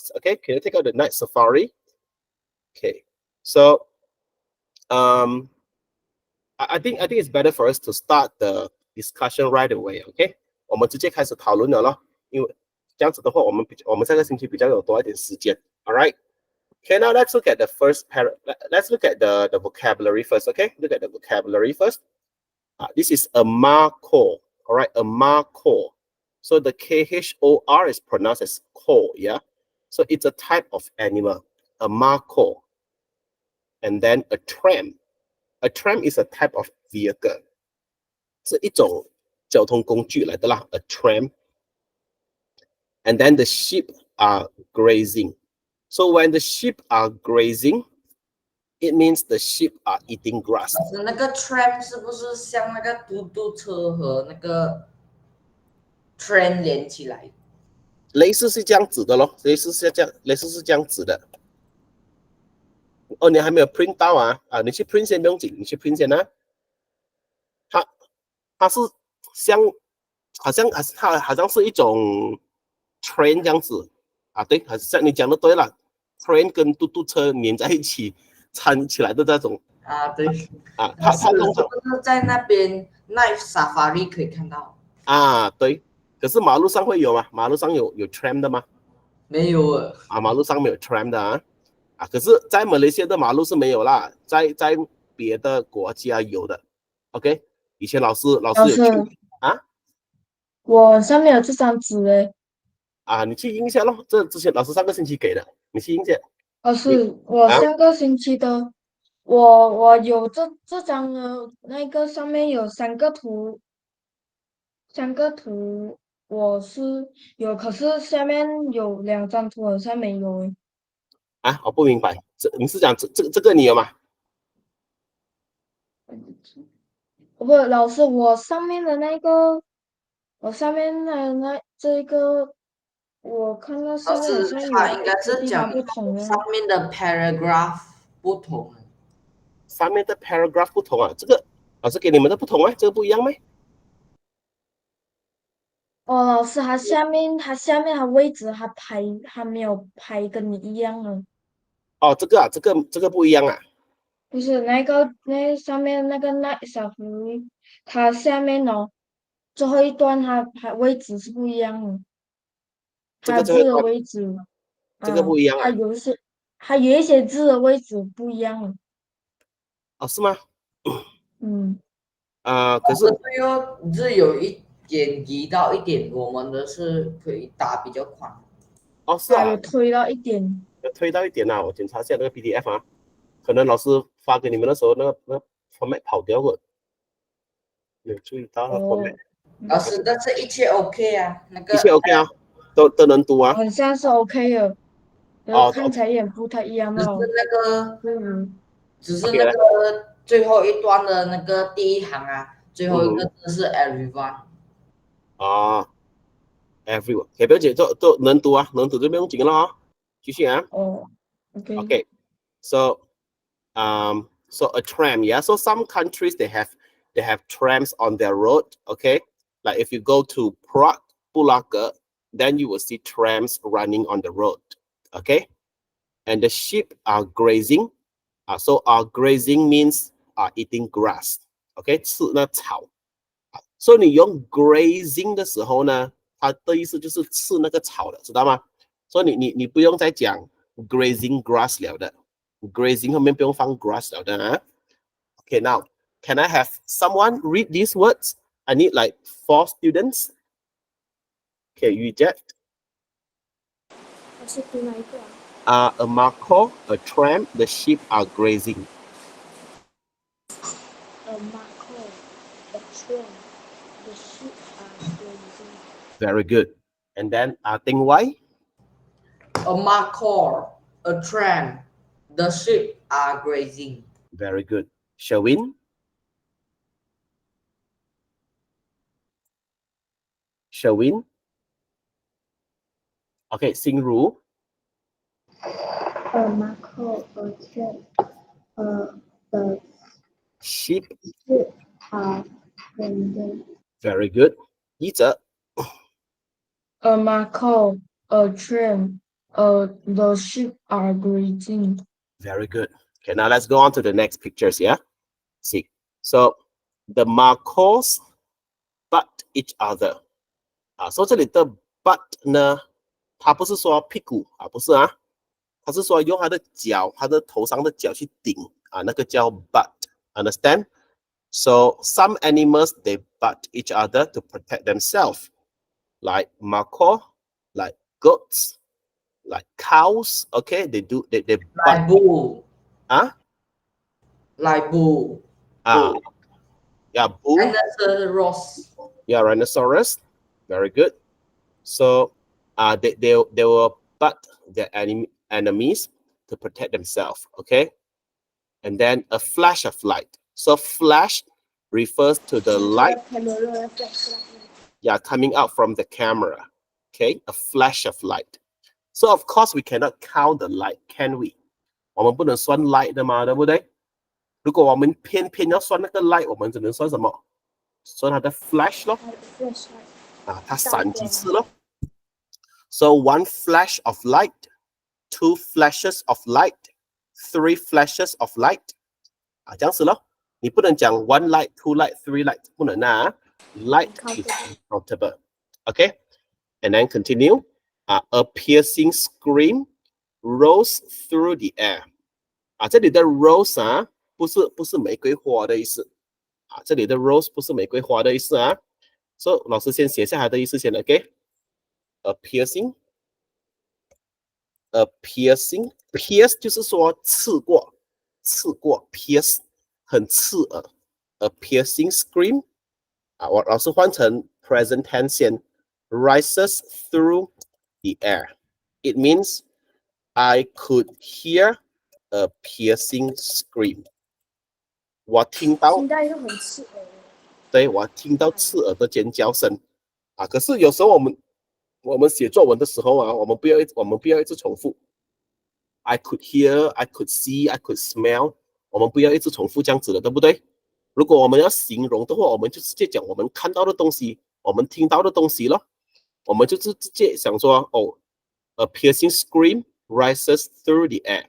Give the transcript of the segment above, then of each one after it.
words. Okay, can you take out the night safari? Okay, so I think it's better for us to start the discussion right away. Okay， 我们直接开始讨论了咯，因为这样子的话，我们这个星期比较有多一点时间。All right. Okay, now let's look at the first let's look at the vocabulary first. Okay, look at the vocabulary first. This is a macaw. All right, a macaw. So the KHOR is pronounced as caw. Yeah. So it's a type of animal, a macaw. And then a tram. A tram is a type of vehicle. 是一种交通工具来的啦 a tram. And then the sheep are grazing. So when the sheep are grazing, it means the sheep are eating grass. 那个 tram 是不是像那个嘟嘟车和那个 train 连起来？类似是这样子的咯，类似是这样子的。哦，你还没有 print 到啊？你去 print 先不用紧，你去 print 先啊。它是像，好像是一种 train 这样子啊，对，还是像你讲的对了 ，train 跟嘟嘟车连在一起掺起来的那种。啊，对。它通常是在那边 Night Safari 可以看到。啊，对。可是马路上会有吗？马路上有 tram 的吗？没有啊。马路上没有 tram 的啊。可是在马来西亚的马路是没有啦，在别的国家有的。OK， 以前老师有去啊。我上面有这张纸诶。你去印一下咯，这之前老师上个星期给的，你去印一下。老师，我上个星期的，我有这张呢，那个上面有三个图我是有，可是下面有2张图好像没有我不明白，你是讲这个你有吗？不，老师，我上面的这个，我看到上面好像应该是讲不同上面的 paragraph 不同。上面的 paragraph 不同啊，这个老师给你们的不同啊，这个不一样吗？老师，它下面的位置还没有排跟你一样呢。这个不一样啊。不是那上面那个小狐狸，它下面最后一段它位置是不一样的。它字的位置，这个不一样啊。它有一些字的位置不一样。是吗？可是字有一点移到一点，我们的是可以打比较宽。是啊。有推到一点。有推到一点啊，我检查一下那个 PDF 啊，可能老师发给你们的时候，那个 format 跑掉了，没有注意到了 format。老师，但是一切 OK 啊，那个一切 OK 啊，都能读啊。很像是 OK 的。看起来也不太一样哦。只是那个最后一段的那个第一行啊，最后一个字是 everyone。everyone， 不要紧，都能读啊，能读就不用紧了啊，继续啊。OK。So a tram, yeah. So some countries they have trams on their road. Okay, like if you go to Prague, Bulaga, then you will see trams running on the road. Okay, and the sheep are grazing. So grazing means eating grass. Okay, 吃那草。所以你用 grazing 的时候呢，它的意思就是吃那个草的，知道吗？所以你不用再讲 grazing grass 了的。Grazing 后面不用放 grass 了的啊。Okay, now can I have someone read these words? I need like 4 students. Okay, you reject. 我是读哪一个a macaw, a tram, the sheep are grazing. A macaw, a tram, the sheep are grazing. Very good. And then Ting Wai? A macaw, a tram, the sheep are grazing. Very good. Sherwin? Sherwin? Okay, Sing Ru? A macaw, a tram, the sheep are grazing. Very good. Yi Zhe? A macaw, a tram, The sheep are grazing. Very good. Okay, now let's go on to the next pictures. Yeah, see. So the macos butt each other. 所以这里的 butt 呢，它不是说屁股啊，不是啊，它是说用它的脚，它的头上的脚去顶啊，那个叫 butt。Understand? So some animals they butt each other to protect themselves, like macaw, like goats, like cows. Okay, they butt. Like bull. Huh? Like bull. Yeah, bull. Rhinoceros. Yeah, rhinoceros. Very good. So they will butt their enemies to protect themselves. Okay. And then a flash of light. So flash refers to the light, yeah, coming out from the camera. Okay, a flash of light. So of course we cannot count the light, can we? 我们不能算 light 的嘛，对不对？如果我们偏偏要算那个 light，我们只能算什么？算它的 flash 咯。它闪几次咯。So one flash of light, two flashes of light, three flashes of light. 这样子咯。你不能讲 one light, two light, three light， 不能啊。Light is uncountable. Okay, and then continue. A piercing scream rose through the air. 这里的 rose 不是玫瑰花的意思。这里的 rose 不是玫瑰花的意思啊。所以老师先写下它的意思先 ，OK？ A piercing, pierce 就是说刺过 ，pierce 很刺耳。A piercing scream 我老师换成 present tense 先 ，rises through the air. It means I could hear a piercing scream. 我听到，对，我听到刺耳的尖叫声可是有时候我们写作文的时候我们不要一直重复。I could hear, I could see, I could smell. 我们不要一直重复这样子的，对不对？如果我们要形容的话，我们就直接讲我们看到的东西，我们听到的东西咯。我们就是直接想说a piercing scream rises through the air.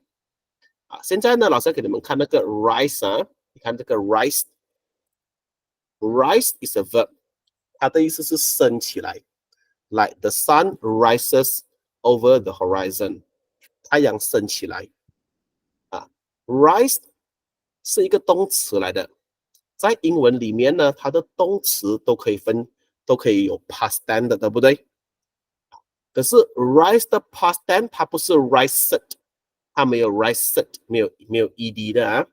现在呢，老师要给你们看那个 rise 你看这个 rise is a verb， 它的意思是升起来 ，like the sun rises over the horizon， 太阳升起来rise 是一个动词来的，在英文里面呢，它的动词都可以有 past tense 的，对不对？可是 rise 的 past tense 它不是 rised， 它没有 rised， 没有 ed 的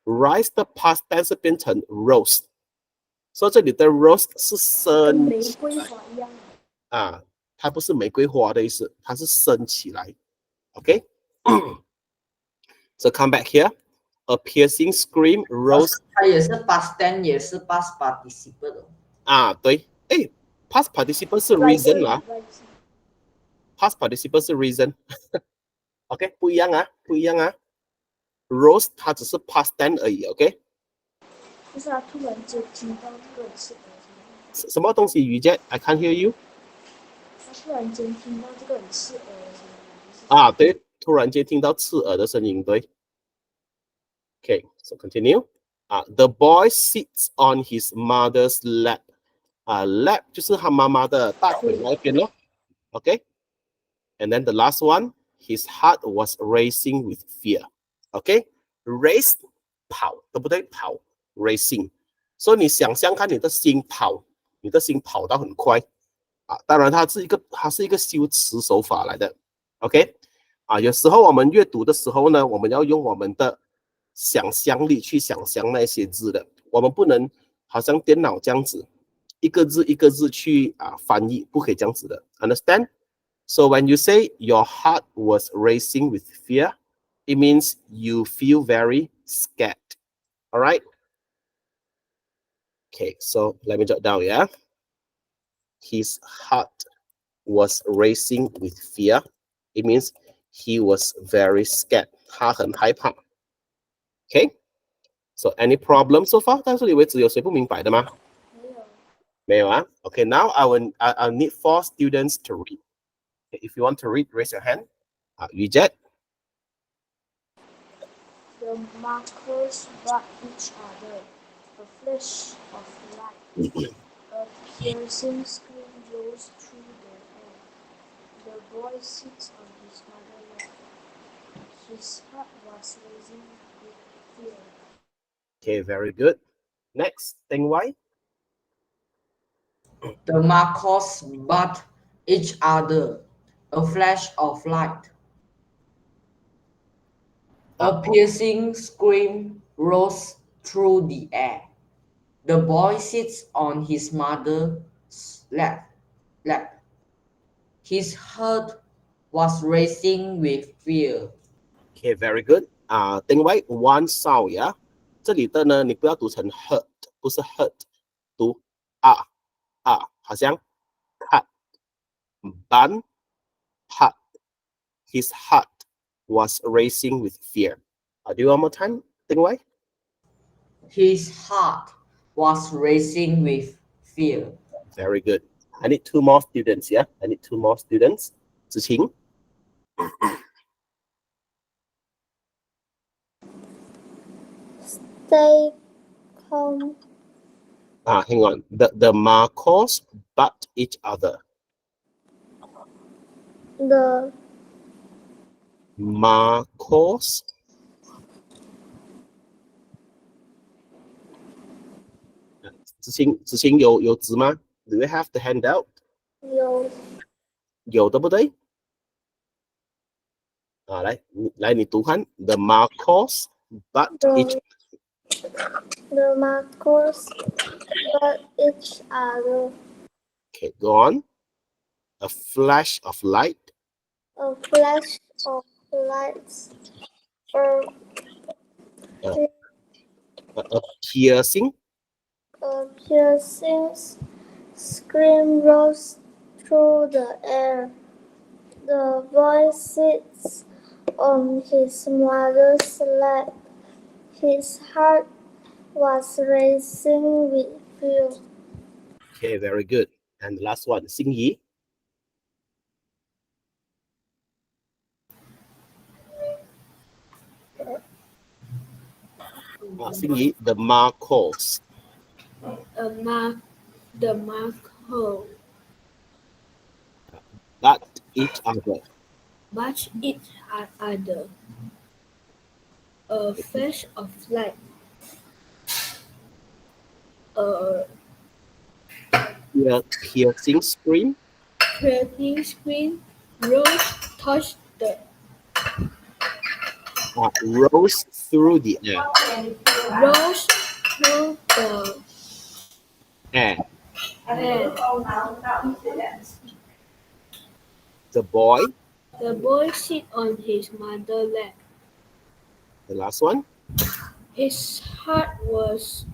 rise 的 past tense 是变成 rose， 所以这里的 rose 是升起来它不是玫瑰花的意思，它是升起来。OK， so come back here. A piercing scream rose. 它也是 past tense， 也是 past participle 的。对，past participle 是 reason 啦。Past participle 是 reason 。OK， 不一样啊。Rose 它只是 past tense 而已 ，OK。就是他突然间听到这个刺耳的什么东西？雨姐 ，I can't hear you。他突然间听到这个很刺耳的声音。对，突然间听到刺耳的声音，对。Okay, so continue. The boy sits on his mother's lap. Lap 就是他妈妈的大腿那边咯。Okay. And then the last one, his heart was racing with fear. Okay, race 跑，对不对？跑 racing。所以你想象看你的心跑到很快当然它是一个修辞手法来的。OK，有时候我们阅读的时候呢，我们要用我们的想象力去想象那些字的，我们不能好像电脑这样子一个字一个字去翻译，不可以这样子的。Understand? So when you say your heart was racing with fear, it means you feel very scared. All right? Okay, so let me jot down, yeah? His heart was racing with fear. It means he was very scared. 他很害怕。Okay? So any problem so far? 到这里为止有谁不明白的吗？没有Okay, now I'll need 4 students to read. Okay, if you want to read, raise your hand. Reject. The markers butt each other. A flash of light. A piercing scream rose through the air. The boy sits on his mother's lap. His heart was racing with fear. Okay, very good. Next, Teng Wai. The markers butt each other. A flash of light. A piercing scream rose through the air. The boy sits on his mother's lap. His heart was racing with fear. Okay, very good. Teng Wai one sound 呀，这里的呢，你不要读成 hurt，不是 hurt，读好像 cut bun heart. His heart was racing with fear. Do you one more time, Teng Wai? His heart was racing with fear. Very good. I need 2 more students, yeah? I need 2 more students. Ziqing. Stay calm. Hang on. The markers butt each other. The Markers. Ziqing 有字吗？ Do you have the handout? 有有对不对？来你读看 the markers butt each. The markers butt each other. Okay, go on. A flash of light. A flash of lights. A piercing. A piercing scream rose through the air. The boy sits on his mother's lap. His heart was racing with fear. Okay, very good. And the last one, Xing Yi. Xing Yi, the markers. The marker Butt each other. match each other. A flash of light. A Piercing scream. piercing scream rose Through the air. Rose through the air. air. The boy. The boy sit on his mother's lap. The last one. His heart was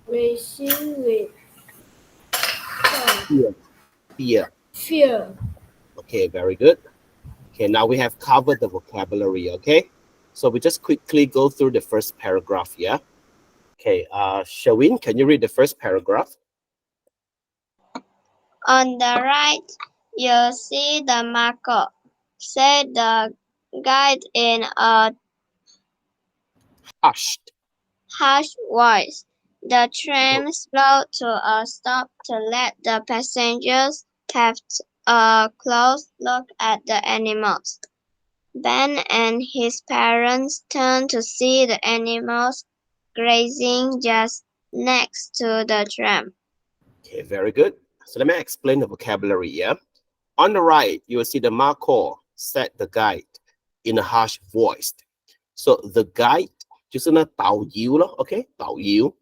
racing with fear. Okay, very good. Okay, now we have covered the vocabulary, okay? So we just quickly go through the first paragraph, yeah? Okay, Shawin, can you read the first paragraph? On the right, you see the marker, said the guide in a hushed voice. The tram slowed to a stop to let the passengers have a close look at the animals. Ben and his parents turned to see the animals grazing just next to the tram. Okay, very good. So let me explain the vocabulary, yeah? On the right, you will see the marker, said the guide in a harsh voice. So the guide 就是呢导游咯 okay 导游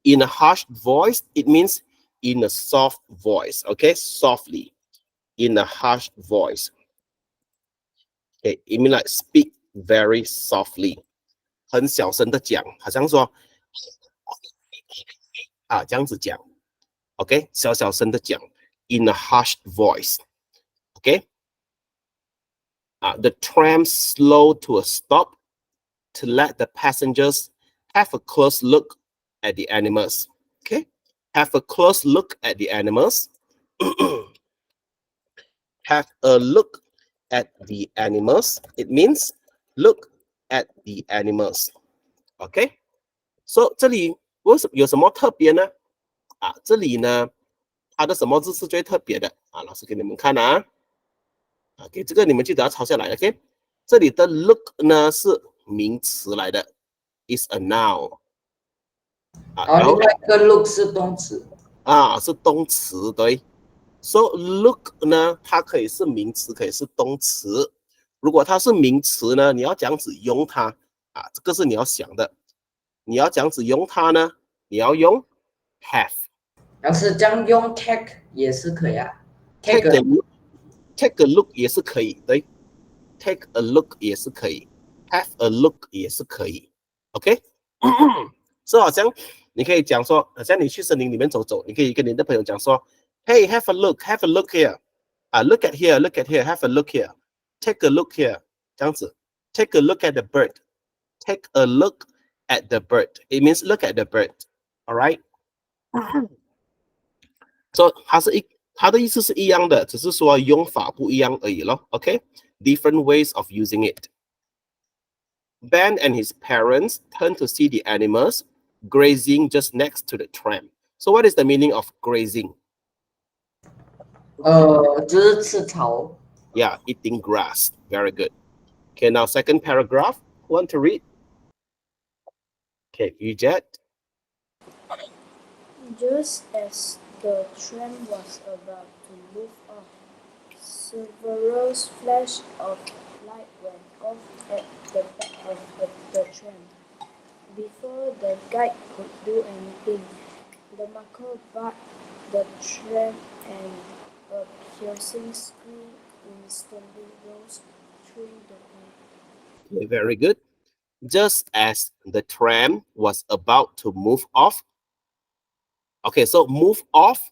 in a harsh voice it means in a soft voice, okay, softly, in a harsh voice. Okay, it means like speak very softly, 很小声的讲，好像说这样子讲 okay 小声的讲 in a harsh voice. Okay, the tram slowed to a stop to let the passengers have a close look at the animals. Okay, have a close look at the animals. Have a look at the animals. It means look at the animals. OK， so 这里为什么有什么特别呢？这里呢，它的什么字是最特别的老师给你们看OK， 这个你们记得要抄下来。OK， 这里的 look 呢是名词来的 ，is a noun。然后另外一个 look 是动词。是动词，对。So look 呢，它可以是名词，可以是动词。如果它是名词呢，你要这样子用它这个是你要想的。你要这样子用它呢，你要用 have。要是这样用 take 也是可以take a look 也是可以，对。take a look 也是可以 ，have a look 也是可以。OK， 所以好像你可以讲说，好像你去森林里面走走，你可以跟你的朋友讲说 ，Hey, have a look here， look at here, have a look here, take a look here， 这样子 ，take a look at the bird, take a look at the bird. It means look at the bird. All right. So 它的意思是一样的，只是说用法不一样而已咯。OK， different ways of using it. Ben and his parents turned to see the animals grazing just next to the tram. So what is the meaning of grazing? 就是吃草。Yeah, eating grass. Very good. Okay, now second paragraph. Who want to read? Okay, Yujet. Just as the tram was about to move off, several flashes of light went off at the back of the tram. Before the guide could do anything, the marker barred the tram and a piercing scream instantly rose through the air. Okay, very good. Just as the tram was about to move off. Okay, so move off,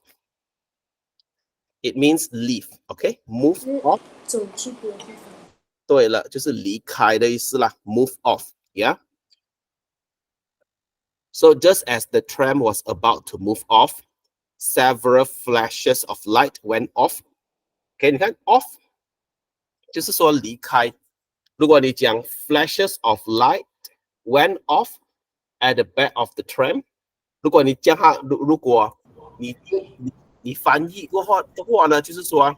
it means leave. Okay, move off. 走去别的地方。对了，就是离开的意思啦。Move off, yeah. So just as the tram was about to move off, several flashes of light went off. Okay, 你看 off 就是说离开。如果你讲 flashes of light went off at the back of the tram， 如果你讲它，如果你翻译过后的话呢，就是说，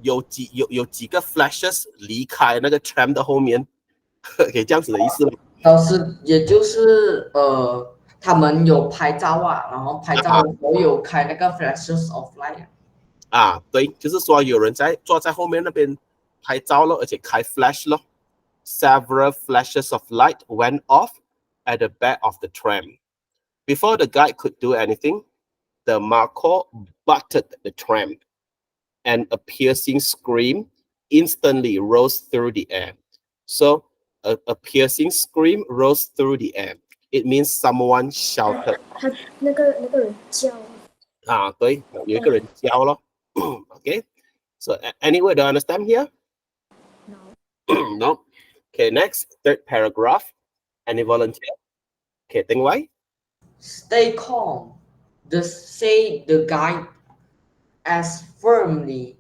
有几个 flashes 离开那个 tram 的后面，可以这样子的意思吗？老师，也就是他们有拍照然后拍照的时候有开那个 flashes of light。对，就是说有人坐在后面那边拍照了，而且开 flash 了。Several flashes of light went off at the back of the tram. Before the guide could do anything, the marker butted the tram, and a piercing scream instantly rose through the air. So a piercing scream rose through the air. It means someone shouted. 那个人叫。对，有一个人叫咯。Okay, so any word to understand here? No. No. Okay, next, third paragraph. Any volunteer? Okay, Ting Wai. Stay calm, say the guide as firmly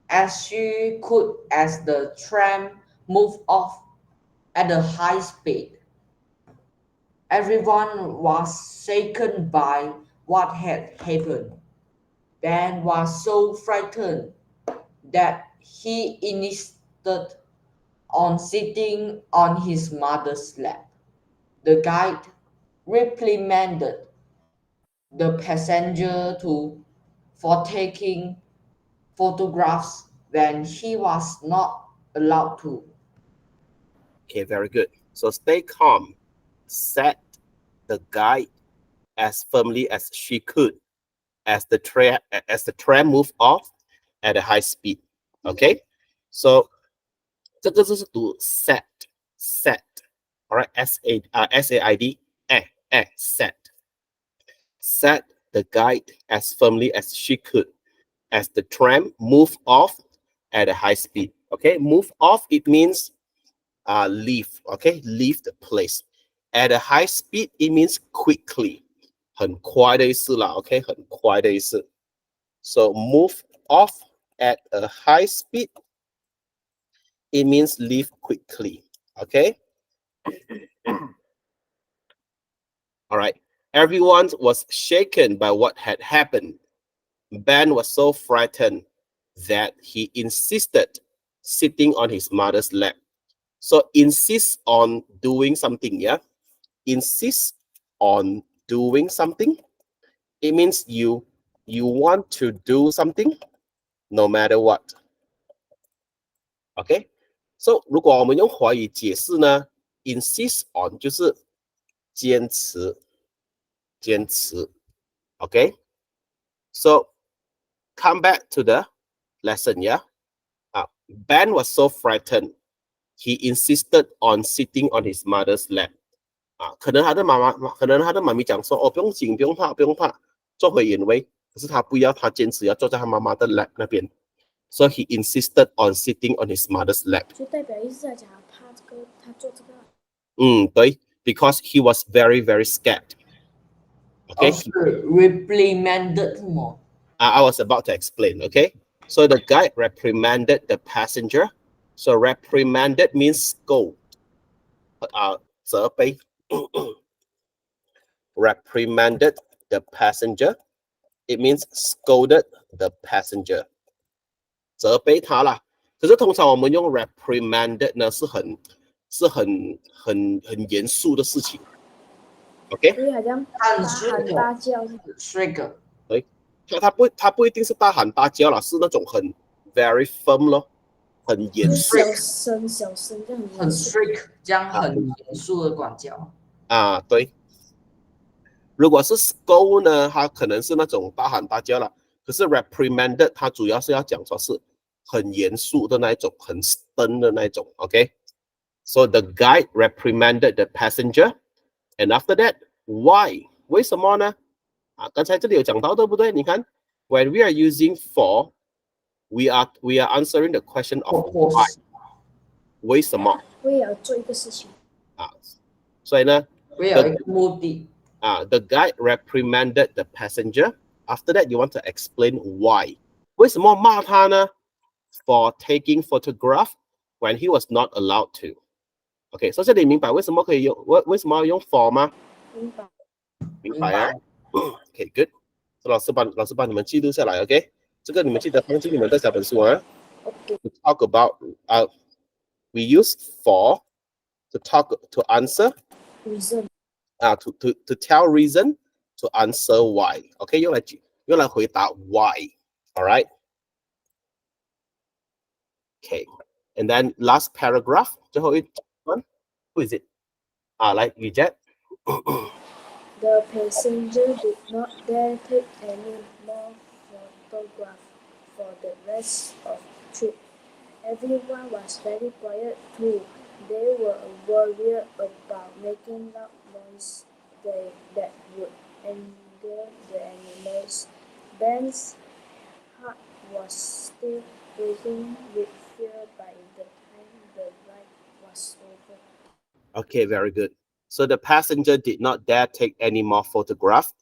as she could as the tram moved off at a high speed. Everyone was shaken by what had happened. Ben was so frightened that he insisted on sitting on his mother's lap. The guide reprimanded the passenger for taking photographs when he was not allowed to. Okay, very good. So stay calm, said the guide as firmly as she could as the tram moved off at a high speed. Okay, so 这个就是读 set. All right, S-A-I-D, set. Set the guide as firmly as she could as the tram moved off at a high speed. Okay, move off, it means leave. Okay, leave the place. At a high speed, it means quickly. 很快的意思啦 ，OK， 很快的意思。So move off at a high speed, it means leave quickly. Okay. All right. Everyone was shaken by what had happened. Ben was so frightened that he insisted sitting on his mother's lap. So insist on doing something, yeah? Insist on doing something. It means you want to do something no matter what. Okay? So 如果我们用华语解释呢 insist on 就是坚持 Okay? So come back to the lesson, yeah? Ben was so frightened. He insisted on sitting on his mother's lap. 可能他的妈咪讲说，哦，不用紧，不用怕，坐回原位。可是他不要，他坚持要坐在他妈妈的 lap 那边。So he insisted on sitting on his mother's lap. 就代表意思在讲他做这个。对 ，because he was very, very scared. Okay. Reprimanded more. I was about to explain. Okay. So the guy reprimanded the passenger. So reprimanded means scold. 责备。reprimanded the passenger. It means scolded the passenger. 责备他啦。可是通常我们用 reprimanded 呢是很严肃的事情。OK。所以好像大喊大叫。对，他不一定是大喊大叫啦，是那种很 very firm 咯，很严肃。小声这样。很 strict， 这样很严肃的管教。对。如果是 scold 呢，他可能是那种大喊大叫啦。可是 reprimanded 它主要是要讲说是很严肃的那一种，很 stern 的那一种。OK。So the guide reprimanded the passenger, and after that, why? 为什么呢？刚才这里有讲到，对不对？你看 ，when we are using for, we are answering the question of why. 为什么？我也要做一个事情。所以呢，我有一个目的。The guide reprimanded the passenger. After that, you want to explain why. 为什么骂他呢 ？For taking photograph when he was not allowed to. OK， 所以这里明白为什么可以用为什么要用 for 吗？明白啊。OK, good. So 老师帮你们记录下来 ，OK？ 这个你们记得放进你们的小本书啊。Okay. To talk about, we use for to answer. Reason. To tell reason, to answer why. OK， 用来回答 why. All right. Okay, and then last paragraph. 最后一段 ，Who is it? 来，Reject. The passenger did not dare take any more photographs for the rest of the trip. Everyone was very quiet too. They were worried about making loud noise that would anger the animals. Ben's heart was still racing with fear by the time the ride was over. Okay, very good. So the passenger did not dare take any more photographs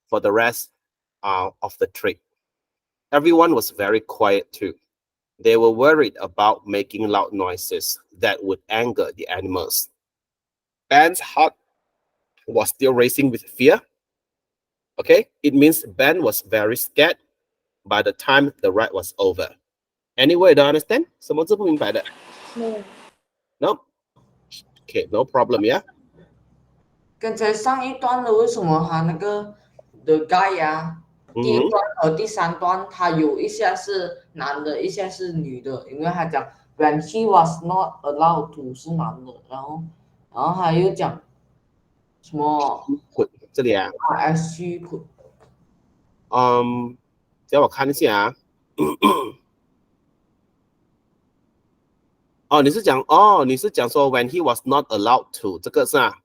for the rest of the trip. Everyone was very quiet too. They were worried about making loud noises that would anger the animals. Ben's heart was still racing with fear. Okay, it means Ben was very scared by the time the ride was over. Anyway, do you understand? 什么字不明白的？ No. Okay, no problem, yeah? 刚才上一段的为什么他那个 the guy 第一段和第三段他有一下是男的，一下是女的，因为他讲 when he was not allowed to 是男的，然后他又讲什么这里啊 RSG could 叫我看一下你是讲说 when he was not allowed to 这个是啊？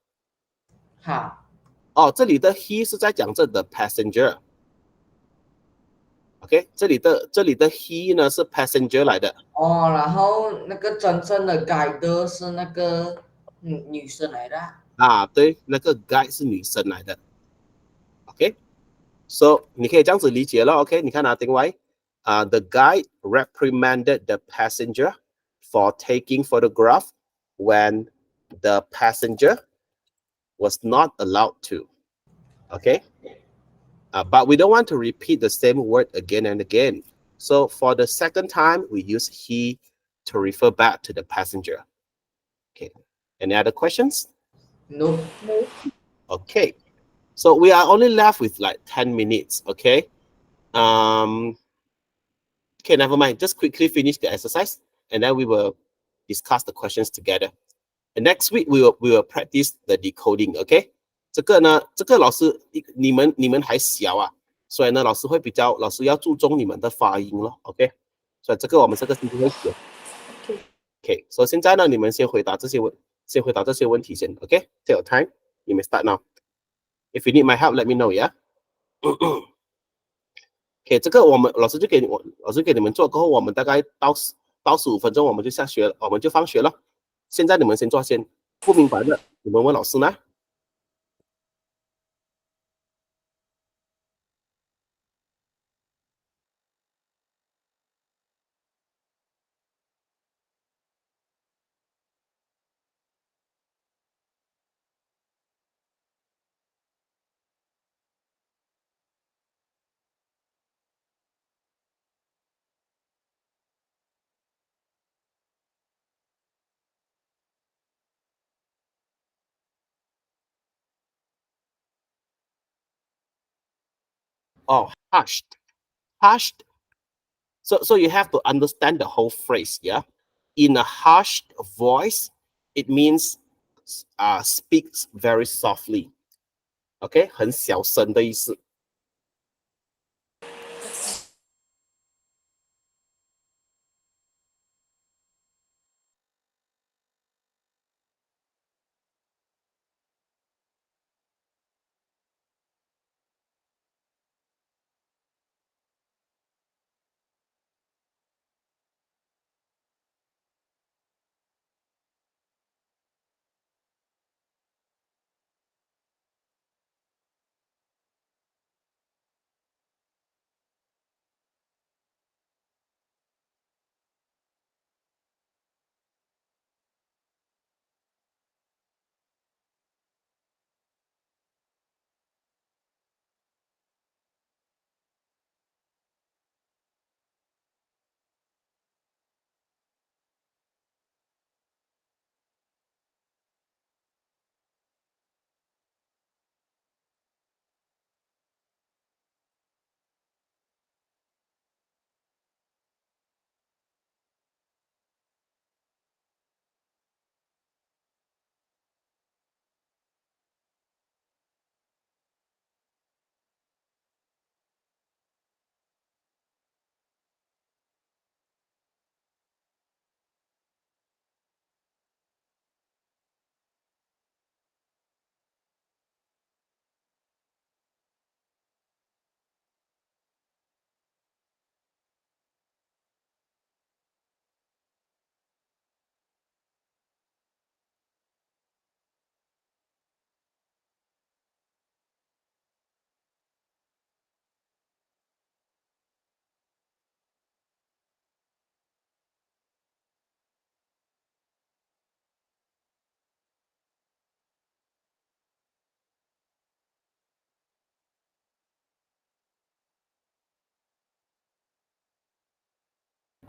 这里的 he 是在讲这的 passenger。OK， 这里的 he 呢是 passenger 来的。然后那个真正的 guide 是那个女生来的。对，那个 guide 是女生来的。OK， so 你可以这样子理解了。OK， 你看丁歪 The guide reprimanded the passenger for taking photograph when the passenger was not allowed to. Okay, but we don't want to repeat the same word again and again. So for the second time, we use he to refer back to the passenger. Okay, any other questions? No. Okay, so we are only left with like 10 minutes. Okay, okay, never mind. Just quickly finish the exercise, and then we will discuss the questions together. And next week we will practice the decoding. Okay， 这个呢，这个老师你们还小啊，所以呢，老师要注重你们的发音咯。OK， 所以这个我们这个星期会学。OK， 所以现在呢，你们先回答这些问题先。OK，take your time， you may start now. If you need my help, let me know. Yeah. OK， 这个老师给你们做过后，我们大概到15分钟我们就下学了，我们就放学了。现在你们先做先，不明白的你们问老师呢。Oh, hushed. So you have to understand the whole phrase, yeah? In a hushed voice, it means speaks very softly. OK， 很小声的意思。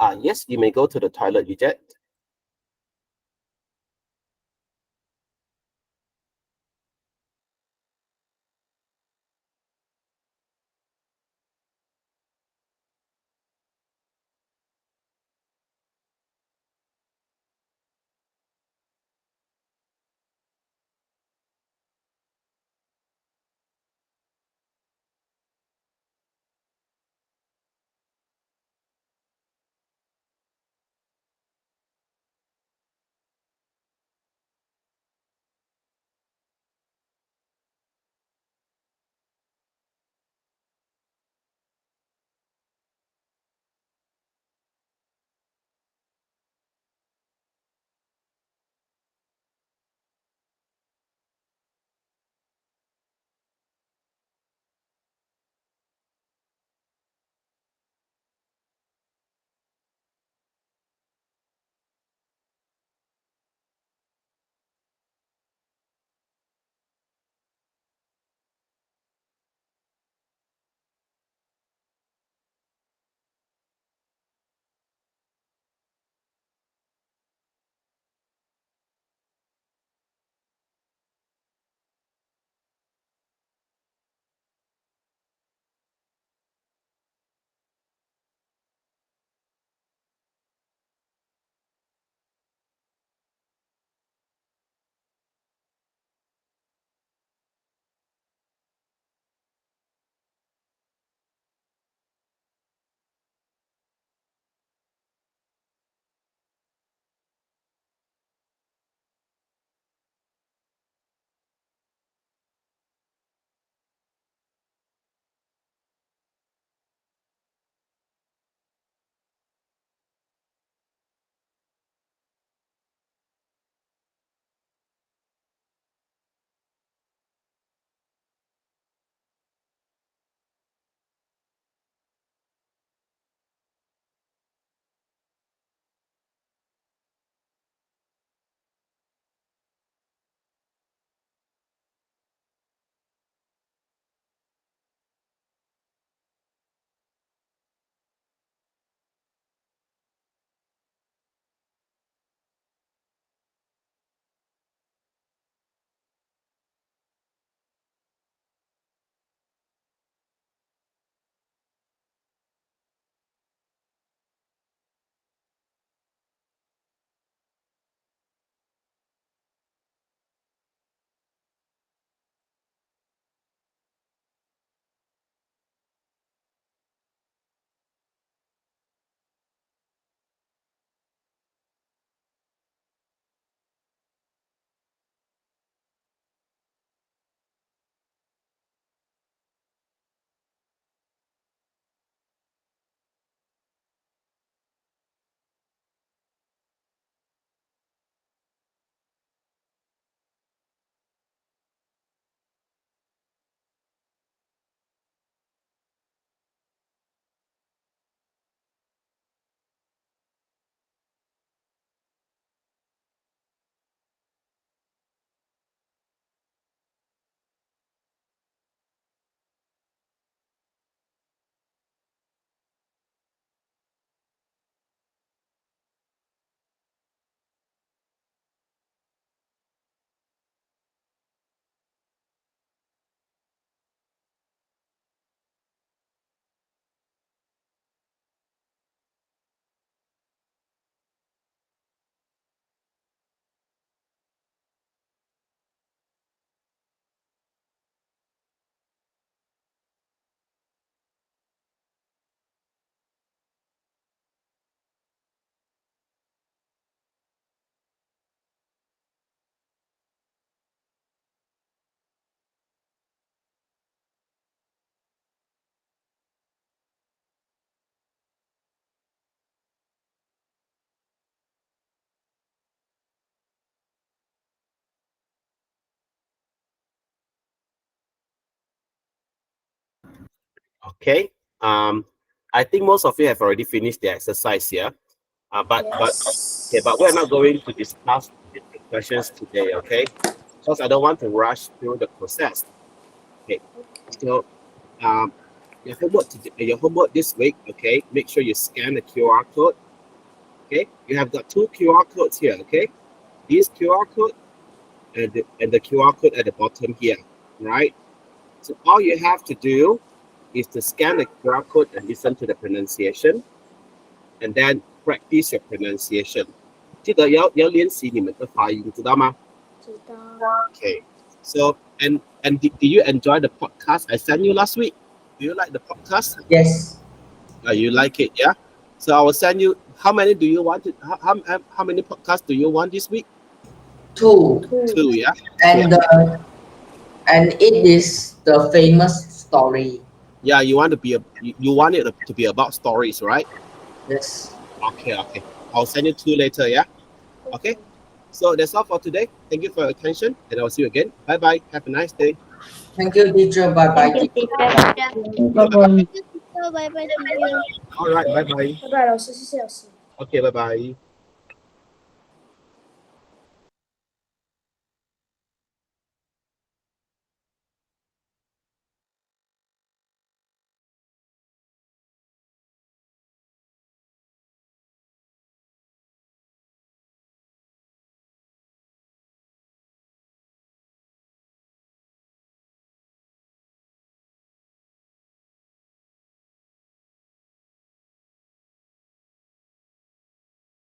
Yes, you may go to the toilet, Eugette. Okay. I think most of you have already finished the exercise here. But we're not going to discuss the questions today, okay? Because I don't want to rush through the process. Okay. So your homework this week, okay? Make sure you scan the QR code. Okay, you have got 2 QR codes here, okay? This QR code and the QR code at the bottom here, right? So all you have to do is to scan the QR code and listen to the pronunciation, and then practice your pronunciation. 记得要练习你们的发音，知道吗？知道。Okay. So and did you enjoy the podcast I sent you last week? Do you like the podcast? Yes. You like it, yeah? So I will send you. How many do you want? How many podcasts do you want this week? 2. 2, yeah. And and it is the famous story. Yeah, you want it to be about stories, right? Yes. Okay. I'll send you 2 later, yeah. Okay. So that's all for today. Thank you for your attention, and I'll see you again. Bye bye. Have a nice day. Thank you, teacher. Bye bye. Thank you, teacher. Bye Bye bye, teacher. All right. Bye bye. 拜，老师，谢谢老师。 Okay. Bye bye.